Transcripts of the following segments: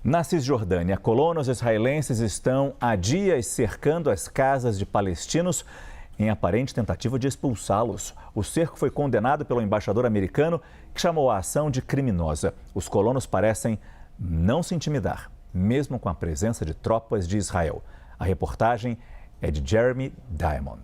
Na Cisjordânia, colonos israelenses estão há dias cercando as casas de palestinos em aparente tentativa de expulsá-los. O cerco foi condenado pelo embaixador americano, que chamou a ação de criminosa. Os colonos parecem não se intimidar, mesmo com a presença de tropas de Israel. A reportagem é de Jeremy Diamond.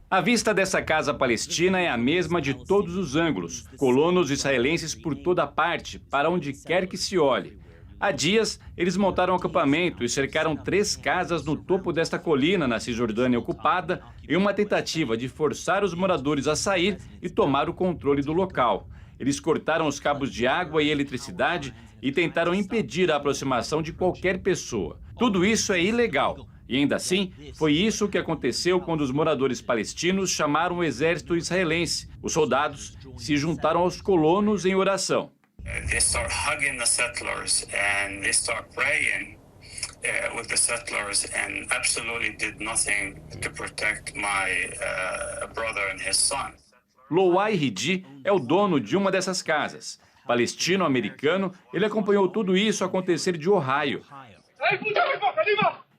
A vista dessa casa palestina é a mesma de todos os ângulos. Colonos israelenses por toda parte, para onde quer que se olhe. Há dias, eles montaram um acampamento e cercaram 3 casas no topo desta colina, na Cisjordânia ocupada, em uma tentativa de forçar os moradores a sair e tomar o controle do local. Eles cortaram os cabos de água e eletricidade e tentaram impedir a aproximação de qualquer pessoa. Tudo isso é ilegal. E ainda assim, foi isso que aconteceu quando os moradores palestinos chamaram o exército israelense. Os soldados se juntaram aos colonos em oração. They start hugging the settlers and they start praying with the settlers and absolutely did nothing to protect my brother and his son. Louai Ridi é o dono de uma dessas casas. Palestino-americano, ele acompanhou tudo isso acontecer de Ohio.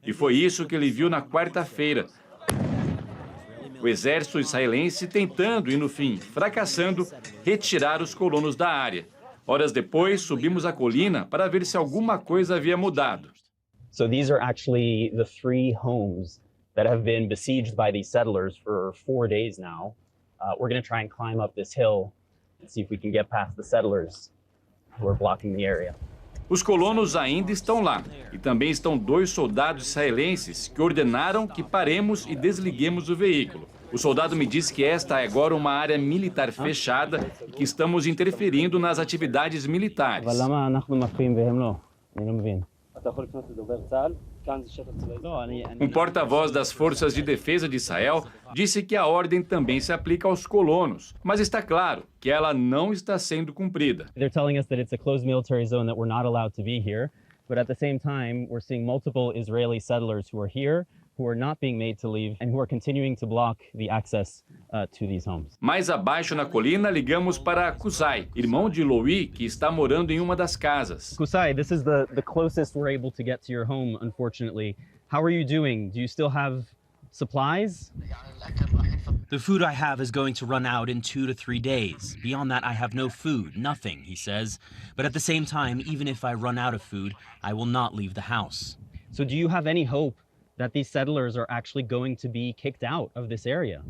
E foi isso que ele viu na quarta-feira. O exército israelense tentando e, no fim, fracassando, retirar os colonos da área. Horas depois, subimos a colina para ver se alguma coisa havia mudado. So these are actually the 3 homes that have been besieged by these settlers for 4 days now. We're going to try and climb up this hill and see if we can get past the settlers who are blocking the area. Os colonos ainda estão lá. E também estão 2 soldados israelenses que ordenaram que paremos e desliguemos o veículo. O soldado me disse que esta é agora uma área militar fechada e que estamos interferindo nas atividades militares. Um porta-voz das Forças de Defesa de Israel disse que a ordem também se aplica aos colonos, mas está claro que ela não está sendo cumprida. They're telling us that it's a closed military zone that we're not allowed to be here, but at the same time we're seeing multiple Israeli settlers who are here, who are not being made to leave and who are continuing to block the access to these homes. Mais abaixo na colina, ligamos para Kusai, irmão de Louis, que está morando em uma das casas. Kusai, this is the closest we're able to get to your home, unfortunately. How are you doing? Do you still have supplies? The food I have is going to run out in 2 to 3 days. Beyond that, I have no food, nothing, he says. But at the same time, even if I run out of food, I will not leave the house. So do you have any hope that these settlers are actually going to be kicked out of this area?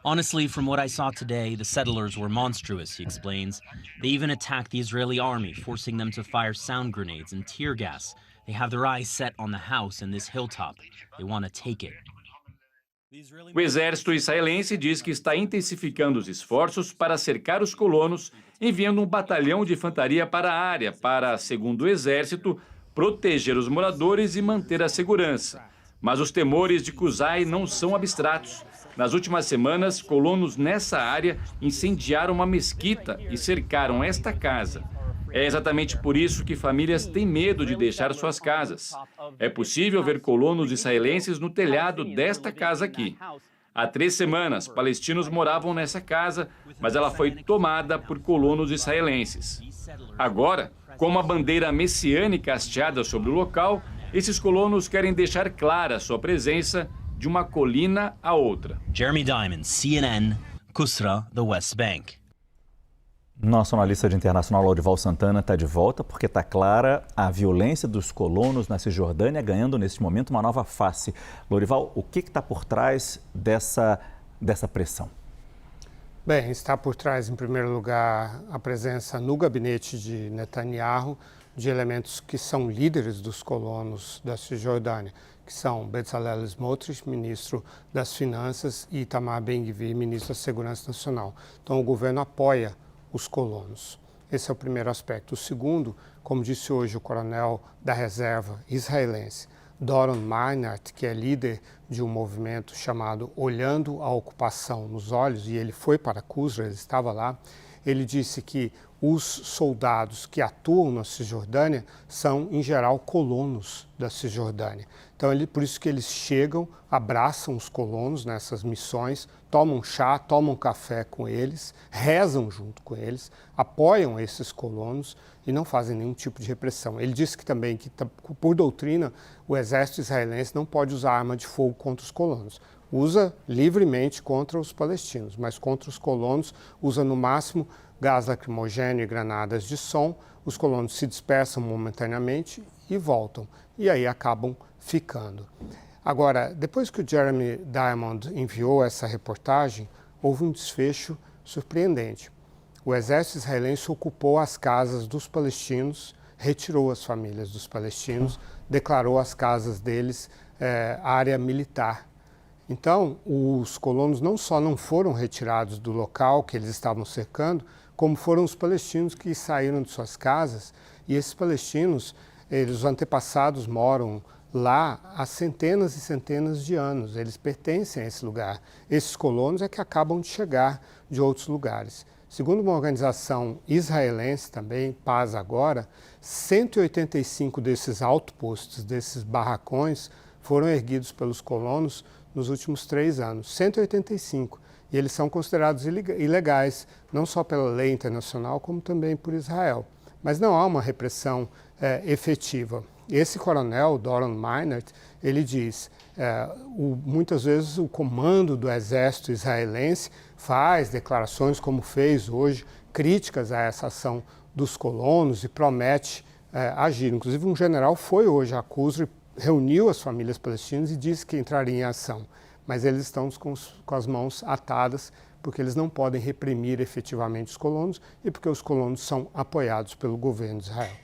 Honestly, from what I saw today, the settlers were monstrous, he explains. They even attacked the Israeli army, forcing them to fire sound grenades and tear gas. They have their eyes set on the house and this hilltop. They want to take it. O exército israelense diz que está intensificando os esforços para cercar os colonos, enviando um batalhão de infantaria para a área para, segundo o exército, proteger os moradores e manter a segurança. Mas os temores de Kusai não são abstratos. Nas últimas semanas, colonos nessa área incendiaram uma mesquita e cercaram esta casa. É exatamente por isso que famílias têm medo de deixar suas casas. É possível ver colonos israelenses no telhado desta casa aqui. Há 3 semanas, palestinos moravam nessa casa, mas ela foi tomada por colonos israelenses. Agora, com uma bandeira messiânica hasteada sobre o local, esses colonos querem deixar clara sua presença de uma colina a outra. Jeremy Diamond, CNN, Kusra, the West Bank. Nosso analista de internacional, Lourival Santana, está de volta porque está clara a violência dos colonos na Cisjordânia ganhando, neste momento, uma nova face. Lourival, o que está por trás dessa pressão? Bem, está por trás, em primeiro lugar, a presença no gabinete de Netanyahu de elementos que são líderes dos colonos da Cisjordânia, que são Bezalel Smotrich, ministro das Finanças, e Itamar Ben-Gvir, ministro da Segurança Nacional. Então, o governo apoia os colonos. Esse é o primeiro aspecto. O segundo, como disse hoje o coronel da reserva israelense, Doron Meinert, que é líder de um movimento chamado Olhando a Ocupação nos Olhos, e ele foi para Kusra, ele estava lá, Ele disse que os soldados que atuam na Cisjordânia são, em geral, colonos da Cisjordânia. Então, por isso que eles chegam, abraçam os colonos nessas missões, tomam chá, tomam café com eles, rezam junto com eles, apoiam esses colonos e não fazem nenhum tipo de repressão. Ele disse que também, que por doutrina, o exército israelense não pode usar arma de fogo contra os colonos. Usa livremente contra os palestinos, mas contra os colonos usa no máximo gás lacrimogêneo e granadas de som. Os colonos se dispersam momentaneamente e voltam, e aí acabam ficando. Agora, depois que o Jeremy Diamond enviou essa reportagem, houve um desfecho surpreendente. O exército israelense ocupou as casas dos palestinos, retirou as famílias dos palestinos, declarou as casas deles área militar. Então, os colonos não só não foram retirados do local que eles estavam cercando, como foram os palestinos que saíram de suas casas. E esses palestinos, os antepassados moram lá há centenas e centenas de anos. Eles pertencem a esse lugar. Esses colonos é que acabam de chegar de outros lugares. Segundo uma organização israelense também, Paz Agora, 185 desses outposts, desses barracões, foram erguidos pelos colonos nos últimos 3 anos, 185. E eles são considerados ilegais, não só pela lei internacional, como também por Israel. Mas não há uma repressão efetiva. Esse coronel, Doron Meinert, ele diz, muitas vezes o comando do exército israelense faz declarações, como fez hoje, críticas a essa ação dos colonos e promete agir. Inclusive, um general foi hoje a Qusr, reuniu as famílias palestinas e disse que entraria em ação. Mas eles estão com as mãos atadas porque eles não podem reprimir efetivamente os colonos e porque os colonos são apoiados pelo governo de Israel.